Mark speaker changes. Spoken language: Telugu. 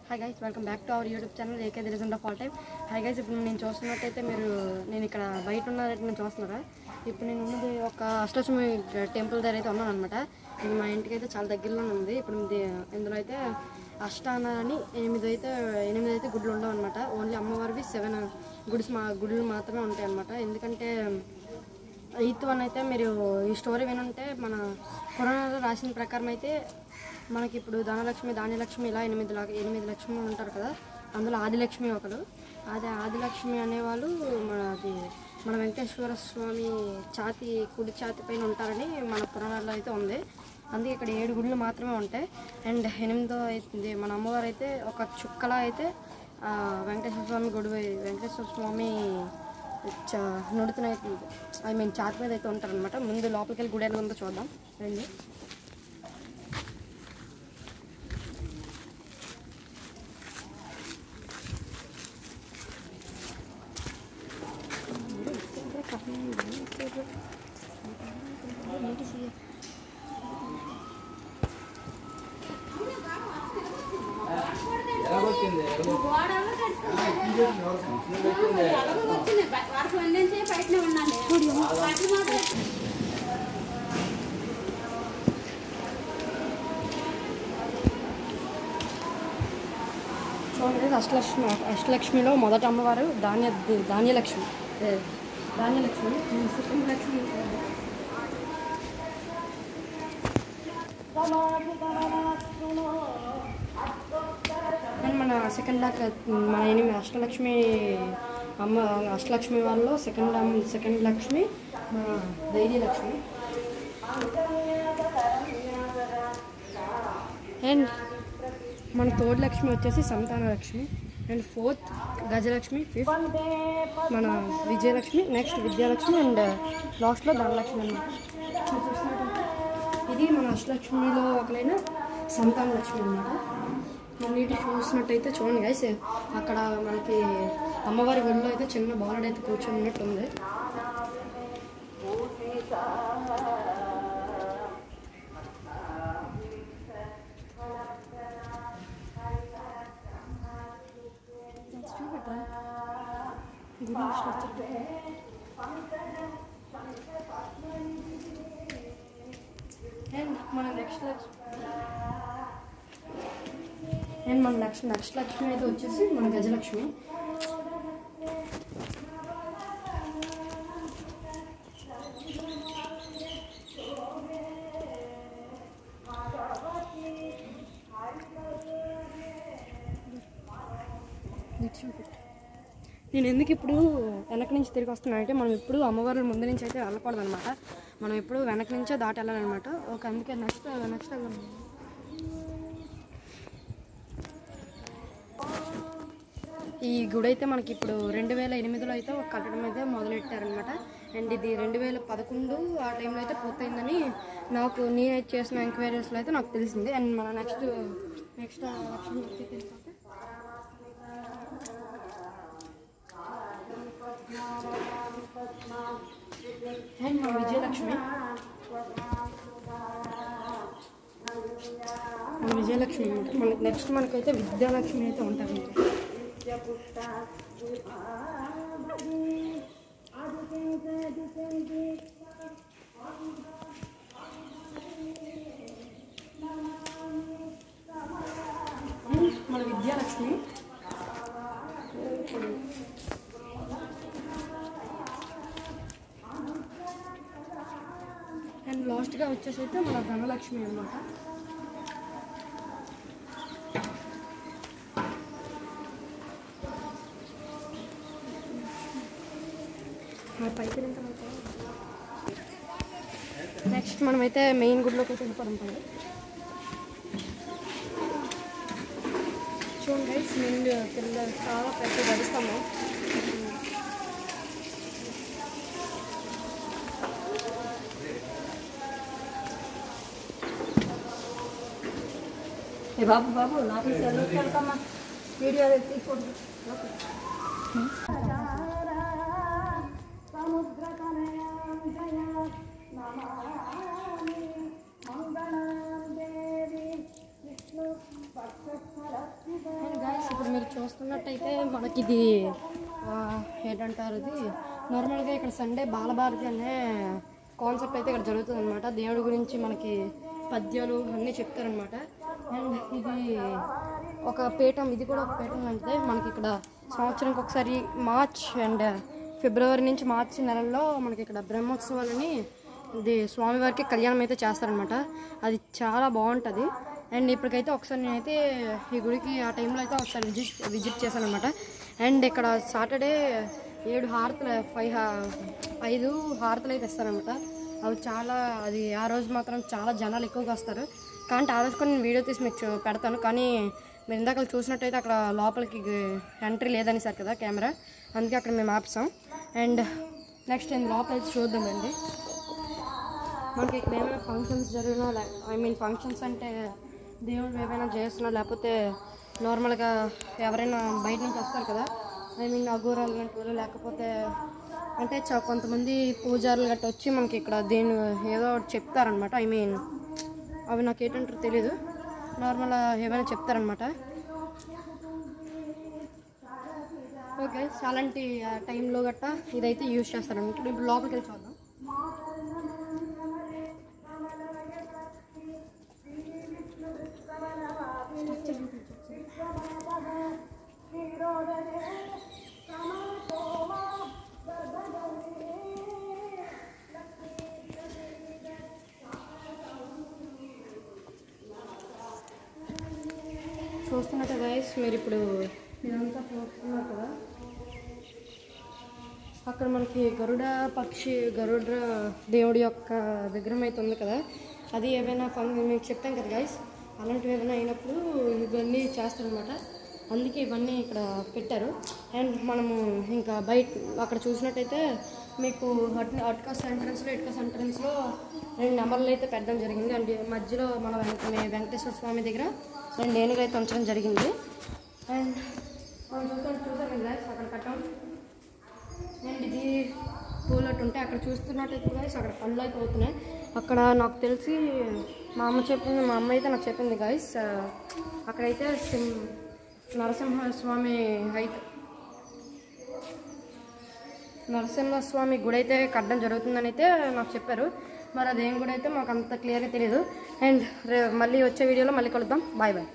Speaker 1: Hi guys, welcome back to our YouTube channel AK the reason of all time. Hi guys, ఇప్పుడు నేను చూస్తున్నట్టయితే నేను ఇక్కడ బయట ఉన్నారంటే నేను చూస్తున్నారా. ఇప్పుడు నేను ఉన్నది ఒక అష్టలక్ష్మి టెంపుల్ దగ్గర అయితే ఉన్నాను అనమాట. ఇది మా ఇంటికి అయితే చాలా దగ్గరలో ఉంది. ఇప్పుడు ఇందులో అయితే అష్టానాన్ని ఎనిమిది గుడ్లు ఉండవు అనమాట. ఓన్లీ అమ్మవారివి 7 గుడులు మాత్రమే ఉంటాయి అనమాట. ఎందుకంటే 8th వన్ అయితే మీరు ఈ స్టోరీ వినుంటే మన పురాణాలు రాసిన ప్రకారం అయితే మనకి ఇప్పుడు ధనలక్ష్మి, ధాన్యలక్ష్మి ఇలా 8 లక్ష్మి ఉంటారు కదా. అందులో ఆదిలక్ష్మి ఒకరు. ఆదిలక్ష్మి అనేవాళ్ళు మన వెంకటేశ్వర స్వామి కుడి ఛాతి పైన ఉంటారని మన పురాణాల్లో అయితే ఉంది. అందుకే ఇక్కడ 7 గుడులు మాత్రమే ఉంటాయి. అండ్ 8వ అవుతుంది మన అమ్మవారు అయితే ఒక చుక్కలా అయితే వెంకటేశ్వర స్వామి నుడుతున్న ఛాతి మీద అయితే ఉంటారనమాట. ముందు లోపలికి వెళ్ళి గుడి ఎలా ఉందో చూద్దాం రండి. చూడండి, అష్టలక్ష్మిలో మొదటి అమ్మవారు ధాన్యలక్ష్మి. సెకండ్ లక్ష్మి మన అష్టలక్ష్మి వాళ్ళలో సెకండ్ లక్ష్మి మన ధైర్యలక్ష్మి. అండ్ మన థర్డ్ లక్ష్మి వచ్చేసి సంతాన Lakshmi. And 4th Gajalakshmi. 5th మన విజయలక్ష్మి. నెక్స్ట్ విద్యాలక్ష్మి. అండ్ లాస్ట్లో ధనలక్ష్మి అన్నమాట. ఇది మన అష్టలక్ష్మిలో ఒకలైన సంతాన లక్ష్మి అన్నమాట. నీటి చూసినట్టయితే చూడండి గైస్, అక్కడ మనకి అమ్మవారి గుడిలో అయితే చిన్న బాలుడు అయితే కూర్చొని ఉన్నట్టుంది. మన నెక్స్ట్ లక్ష్మి అయితే వచ్చేసి మన గజలక్ష్మి. నేను ఎందుకు ఇప్పుడు వెనక నుంచి తిరిగి వస్తున్నాను అంటే మనం ఎప్పుడు అమ్మవారి ముందు నుంచి అయితే వెళ్ళకూడదు అనమాట. మనం ఎప్పుడు వెనక నుంచే దాటి వెళ్ళాలన్నమాట. అందుకే నెక్స్ట్ వెళ్ళాలి. ఈ గుడి అయితే మనకి ఇప్పుడు 2008లో అయితే ఒక కట్టడం అయితే మొదలెట్టారనమాట. అండ్ ఇది 2011 ఆ టైంలో అయితే పూర్తయిందని నేనైతే చేసిన ఎంక్వైరీస్లో అయితే నాకు తెలిసింది. అండ్ మన నెక్స్ట్ లక్ష్మి అండ్ మన విజయలక్ష్మి. అనమాట. నెక్స్ట్ మనకైతే విద్యాలక్ష్మి అయితే ఉంటుంది. మన విద్యాలక్ష్మి. అండ్ లాస్ట్గా వచ్చేసి అయితే మన ధనలక్ష్మి అన్నమాట. నెక్స్ట్ మనమైతే మెయిన్ గుడిలోకి అయితే వెళ్ళిపోతాం. చూడండి గైస్, పిల్లలు చాలా పెద్ద గడుస్తాము. బాబు నాకు వెళ్తామా వీడియో తీసుకోండి. మీరు చూస్తున్నట్టయితే మనకి ఇది ఏంటంటారు, ఇది నార్మల్గా ఇక్కడ సండే బాలభారతి అనే కాన్సెప్ట్ అయితే ఇక్కడ జరుగుతుంది అనమాట. దేవుడి గురించి మనకి పద్యాలు అన్నీ చెప్తారనమాట. అండ్ ఇది ఒక పీఠం, ఇది కూడా ఒక పీఠం లాంటిదే. మనకి ఇక్కడ సంవత్సరానికి ఒకసారి మార్చ్ అండ్ ఫిబ్రవరి నుంచి మార్చి నెలల్లో మనకి ఇక్కడ బ్రహ్మోత్సవాలని ఇది స్వామివారికి కళ్యాణం అయితే చేస్తారనమాట. అది చాలా బాగుంటుంది. అండ్ ఇప్పటికైతే ఒకసారి నేనైతే ఈ గుడికి ఆ టైంలో అయితే ఒకసారి విజిట్ చేశాను అనమాట. అండ్ ఇక్కడ సాటర్డే 7 హారతులు 5 హారతులు అయితే ఇస్తారనమాట. అవి చాలా, అది ఆ రోజు మాత్రం చాలా జనాలు ఎక్కువగా వస్తారు. కానీ ఆ రోజు కూడా నేను వీడియో తీసి మీకు పెడతాను. కానీ మీరు ఇందాక చూసినట్టయితే అక్కడ లోపలికి ఎంట్రీ లేదని సార్ కదా కెమెరా, అందుకే అక్కడ మేము ఆపిస్తాం. అండ్ నెక్స్ట్ టైం లోపల చూద్దామండి. మనకి ఇక్కడ ఏమైనా ఫంక్షన్స్ జరిగినా, ఫంక్షన్స్ అంటే దేవుడు ఏమైనా చేస్తున్నా, లేకపోతే నార్మల్గా ఎవరైనా బయట నుంచి వస్తారు కదా, అఘోరాలు లాంటి వాళ్ళు, లేకపోతే అంటే కొంతమంది పూజారులు గట్రా వచ్చి మనకి ఇక్కడ దేని ఏదో చెప్తారనమాట. అవి నాకు ఏంటంటారో తెలీదు, నార్మల్ ఏమైనా చెప్తారనమాట. ఓకే, అలాంటి టైంలో గట్టా ఇదైతే యూజ్ చేస్తారనమాట. ఇప్పుడు లోపలికి వెళ్ళి చూద్దాం. చూస్తున్నట్టు గైస్, మీరు ఇప్పుడు ఇదంతా చూస్తున్నారు కదా, అక్కడ మనకి గరుడ దేవుడి యొక్క విగ్రహం అయితే ఉంది కదా, అది ఏమైనా మీకు చెప్తాం కదా గైస్, అలాంటివి ఏమైనా అయినప్పుడు ఇవన్నీ చేస్తారనమాట. అందుకే ఇవన్నీ ఇక్కడ పెట్టారు. అండ్ మనము ఇంకా బయట అక్కడ చూసినట్టయితే మీకు అట్కాస్ ఎంట్రన్స్లో 2 నెంబర్లు అయితే పెట్టడం జరిగింది. అండ్ మధ్యలో మన వెంకటేశ్వర స్వామి దగ్గర 2 ఏనుగులు అయితే ఉంచడం జరిగింది. అండ్ మనం చూసాం కదా అక్కడ కట్టం. అండ్ ఇది పూలట్టు ఉంటే అక్కడ చూస్తున్నట్టయితే గాయస్ అక్కడ పనులు అయితే అవుతున్నాయి. అక్కడ నాకు తెలిసి మా అమ్మ అయితే నాకు చెప్పింది గాయస్, అక్కడైతే నరసింహస్వామి గుడి అయితే కట్టడం జరుగుతుందని అయితే నాకు చెప్పారు. మరి అదేం గుడి అయితే మాకు అంత క్లియర్గా తెలియదు. అండ్ మళ్ళీ వచ్చే వీడియోలో మళ్ళీ కలుద్దాం. Bye bye.